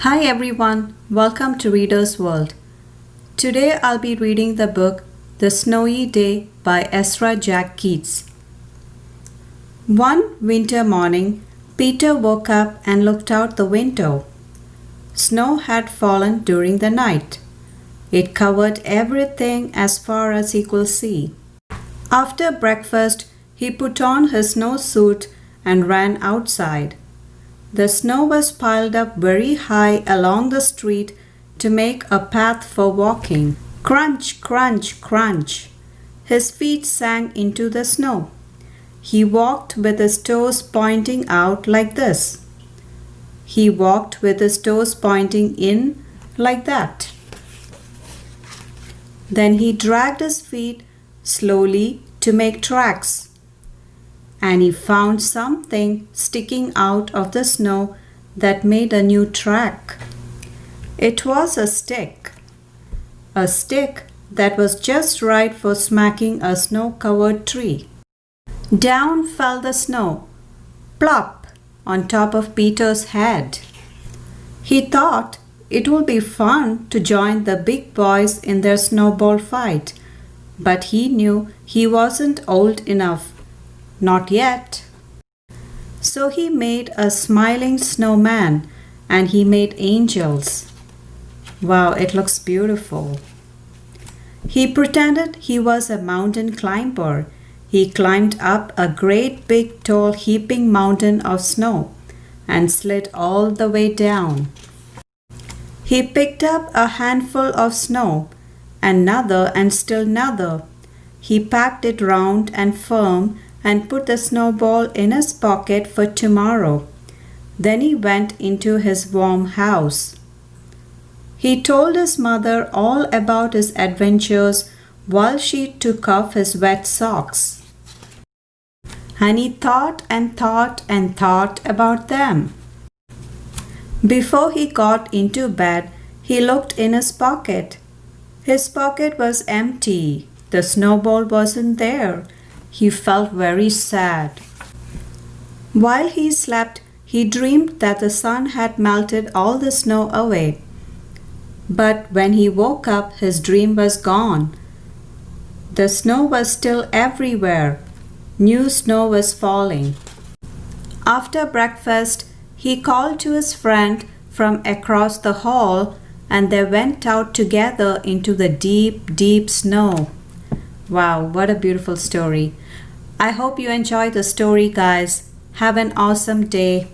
Hi everyone, welcome to Reader's World. Today I'll be reading the book The Snowy Day by Ezra Jack Keats. One winter morning, Peter woke up and looked out the window. Snow had fallen during the night. It covered everything as far as he could see. After breakfast, he put on his snowsuit and ran outside. The snow was piled up very high along the street to make a path for walking. Crunch, crunch, crunch. His feet sank into the snow. He walked with his toes pointing out like this. He walked with his toes pointing in like that. Then he dragged his feet slowly to make tracks. And he found something sticking out of the snow that made a new track. It was a stick that was just right for smacking a snow-covered tree. Down fell the snow, plop, on top of Peter's head. He thought it would be fun to join the big boys in their snowball fight, but he knew he wasn't old enough. Not yet. So he made a smiling snowman and he made angels. Wow, it looks beautiful. He pretended he was a mountain climber. He climbed up a great big tall heaping mountain of snow and slid all the way down. He picked up a handful of snow, another and still another. He packed it round and firm and put the snowball in his pocket for tomorrow. Then he went into his warm house. He told his mother all about his adventures while she took off his wet socks. And he thought and thought and thought about them. Before he got into bed, he looked in his pocket. His pocket was empty. The snowball wasn't there. He felt very sad. While he slept, he dreamed that the sun had melted all the snow away. But when he woke up, his dream was gone. The snow was still everywhere. New snow was falling. After breakfast, he called to his friend from across the hall and they went out together into the deep, deep snow. Wow, what a beautiful story. I hope you enjoyed the story, guys. Have an awesome day.